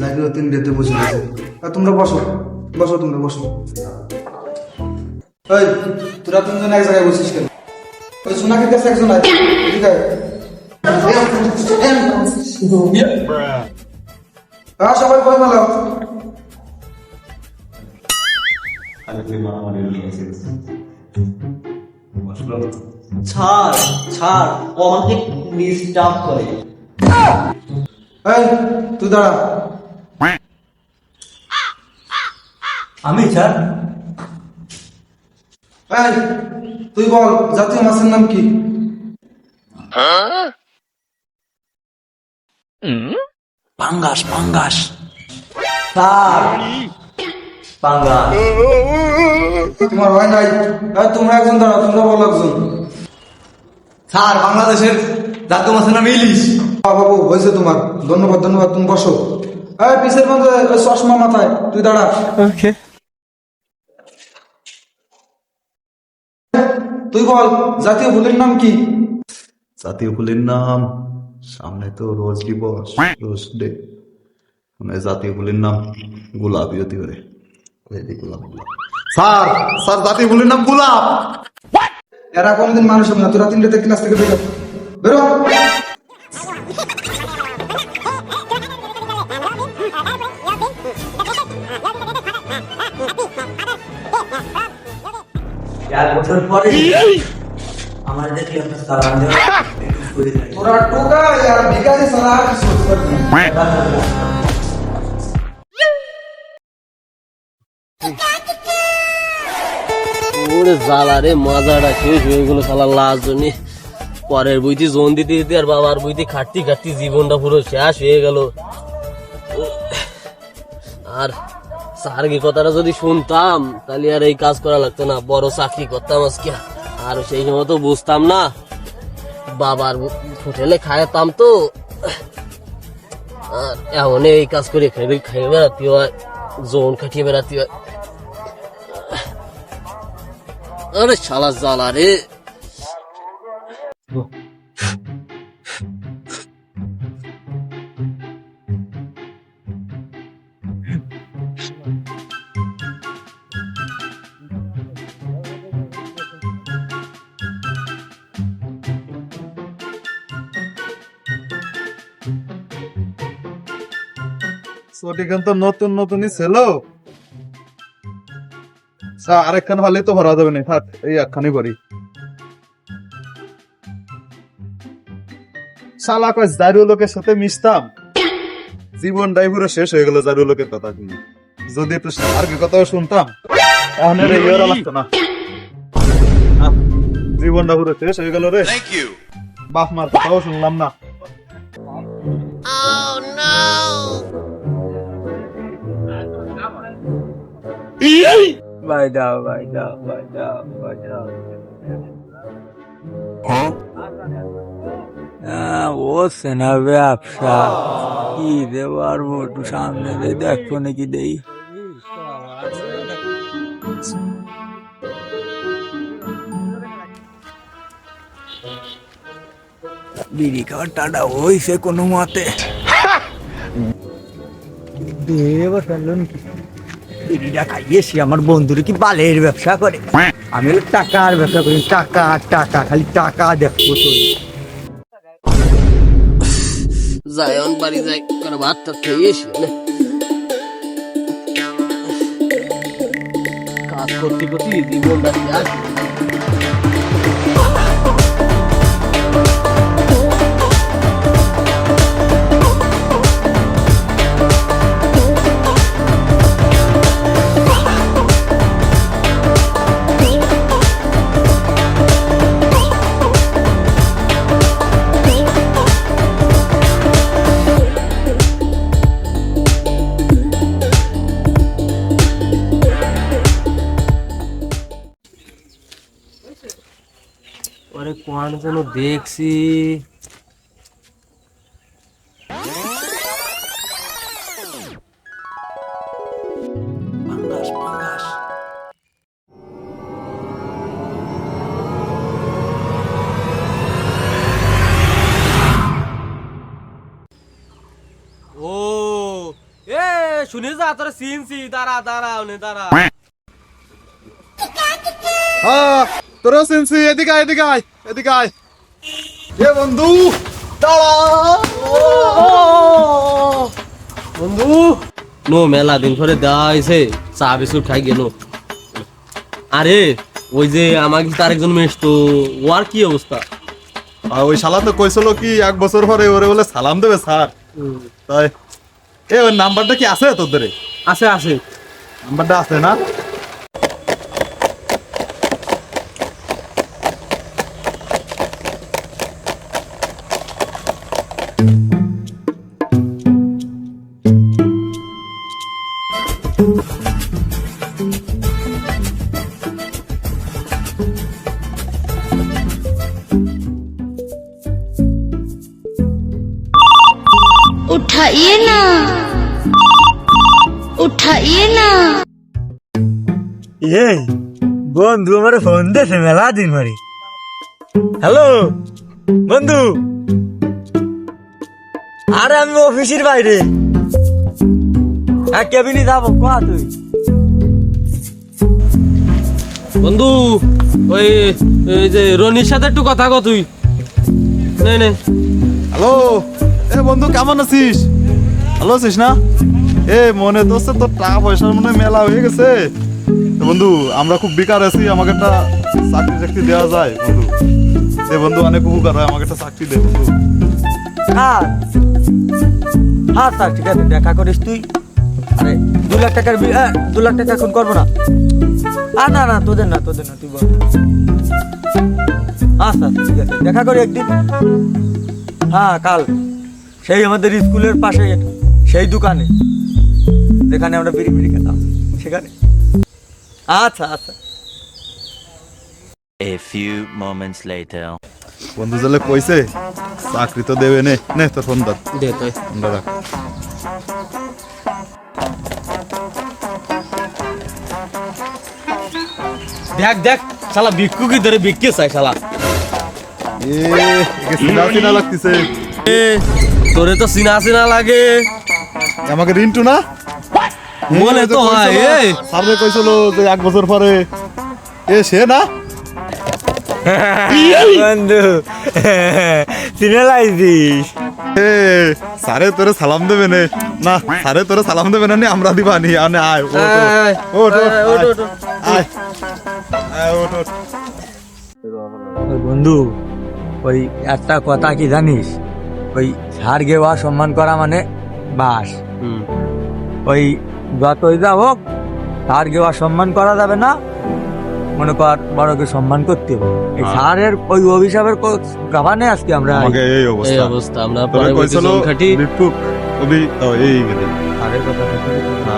জায়গা তিনটেতে বসে আছে। তোমরা বসো বসো, তোমরা বসো। এই তোরা তিনজন এক জায়গায় বসিস কেন? ওই সোনাকে কাছে একজন আছে, এদিকে আয়। সবাই বই মেলাও। ছাড় ছাড়, ও আমাকে ডিস্টার্ব করে। এই তুই দাঁড়া। আমি ছাড়। এই তুই বল, জাতীয় মাছের নাম কি? পাঙ্গাস পাঙ্গাস। ছাড় পাঙ্গাস। তোমার হয় নাই? তোমরা একজন দাঁড়া, তোমরা বলো একজন। ছাড়, বাংলাদেশের জাতীয় মাছের নাম ইলিশ। বাবু হয়েছে তোমার, ধন্যবাদ ধন্যবাদ, তুমি বসো। এই পিসের মধ্যে ওই চশমা মাথায়, তুই দাঁড়া। তুই বল, জাতীয় ফুলের নাম কি? জাতীয় ফুলের নাম, সামনে তো রোজ দিবস, রোজ ডে, মানে জাতীয় ফুলের নাম গোলাপই হতে পারে। গোলাপ গোলাপ। স্যার স্যার, জাতীয় ফুলের নাম গোলাপ। এরা কোনোদিন মানুষ হবে না, তোরা তিনটে ক্লাস থেকে বেরো বেরো। এক বছর পরে আমার দেখি একটা সালাম দেওয়া তোরা টোকা আর বিকাশে সারা আর কিছু করতে পারবি না। ওরে জ্বালা রে, মাজাটা শেষ হয়ে গেল শালা লাস্ট জন্য। পরের বইতে জোন দিতে দিতে আর বাবার বইতে খাটতি খাটতি জীবনটা পুরো শেষ হয়ে গেল। আর স্যারের কথাটা যদি শুনতাম তাহলে আর এই কাজ করা লাগতো না, বড় চাকরি করতাম আজকে। আর সেই সময় তো বুঝতাম না, বাবার হোটেলে খাইতাম তো। আর এমন এই কাজ করে খেয়ে বেড়াতে হয়, জোন খাটিয়ে বেড়াতে হয়। আরে শালা জ্বালা রে। এখান তো নতুন নতুনই ছিল। আরেকখান হলে তো ভরা যাবে না, থাক এই একখানি করি। শালা কয় জারু লোকের সাথে মিশতাম, জীবনটাই পুরো শেষ হয়ে গেল জারু লোকের কথা শুনে। যদি একটু সার্গের কথাও শুনতাম এখন আর এই ওরা লাগতো না। জীবনটা পুরো শেষ হয়ে গেল রে। বাপ মার কথাও শুনলাম না। ভাই দাও ভাই দাও ভাই দাও ভাই দাও। ও সেনা ব্যবসা কি দেবার একটু সামনে দিয়ে দেখবো নাকি দেই। বিড়ি খাওয়ার টাটা হইছে কোনো মতে। বিড়িটা খাইয়েছি আমার বন্ধুরে কি বালের ব্যবসা করে, আমি টাকার ব্যবসা করি। টাকা টাকা খালি টাকা দেখবো তো। যায়ন বাড়ি যাই করে ভাত টাত খেয়ে এসে কাজ করতে করতে জীবনটা শেষ। পরে কোন যেন দেখছি পাঙ্গাস পাঙ্গাস। ও শুনে যা তোরা চিনছি, দাঁড়া দাঁড়া ওনে দাঁড়া। হ্যাঁ তোরা শুনছি, এদিকে আয়, এদিকে আয়, এদিকে আয়। এ বন্ধু দাঁড়া। বন্ধু নো মেলা দিন পরে দেওয়া হয়েছে, চা বিস্কুট খাই গেল। আরে ওই যে আমাকে তার একজন মেশ তো, ওর কি অবস্থা? আর ওই শালা তো কইছিল কি 1 বছর পরে ওরে বলে সালাম দেবে স্যার। তাই এ ওর নাম্বারটা কি আছে তোদের? আছে আছে। নাম্বারটা আছে না? उठाइए ना, उठाइए ना। এই বন্ধু আমার ফোন দিয়েছে মেলা দিন পরে। হ্যালো বন্ধু, আরে আমি অফিসের বাইরে কেবিনে যাবো, কোয়া তুই? বন্ধু ওই ওই যে রনির সাথে একটু কথা কও তুই। নে নে। হ্যালো এ বন্ধু কেমন আছিস? ভালো আছিস না? এ মনে তো হচ্ছে তোর টাকা পয়সার মনে হয় মেলা হয়ে গেছে। তো বন্ধু আমরা খুব বেকার আছি, আমাকে একটা চাকরি দেওয়া যায় বন্ধু? দে বন্ধু, অনেক উপকার হয়, আমাকে একটা চাকরি দে বন্ধু। হ্যাঁ হ্যাঁ স্যার ঠিক আছে, দেখা করিস তুই। আরে 2 লাখ টাকার 2 লাখ টাকা এখন করবো না। না না তোদের না তুই বল। হ্যাঁ স্যার ঠিক আছে, দেখা করি একদিন। হ্যাঁ কাল সেই আমাদের স্কুলের পাশে সেই দোকানে যেখানে আমরা বিড়ি বিড়ি খেতাম সেখানে। আচ্ছা আচ্ছা। A few moments later. বন্ধু জলে কইছে চাকরি তো দেবে নে। নে তোর ফোন ধর, দে তুই। ফোনটা রাখ। দেখ দেখ শালা ভিক্ষু কি ধরে ভিক্ষে চাই শালা। একে চিনা চিনা লাগতেছে। এ তোরে তো চিনা চিনা লাগে। আমাকে রিন্টু না মনে তো হয়। এই সামনে কইছিল যে 1 বছর পরে এ সে না? বন্ধু চিনে লাইছিস? এ সারে তোরে সালাম দেবে নে। না সারে তোরে সালাম দেবে না, নি আমরা দিবা নি। আনে আয় ও ও আয় আয় ও তো। ওই বন্ধু ওই একটা কথা কি জানিস, ওই ঝাড় গেওয়া সম্মান করা মানে বাস। ওই যতই যা হোক ঝাড় গেওয়া সম্মান করা যাবে না, মনে কর বড়কে সম্মান করতে হবে। এই ঝাড়ের ওই অভিশাপের কারণে আজকে আমরা আমাকে এই এই অবস্থা। অবস্থা আমরা তোরে পরে কইছিল খাটি। ভিক্ষুক কবি ও এই গেলে ঝাড়ের কথা না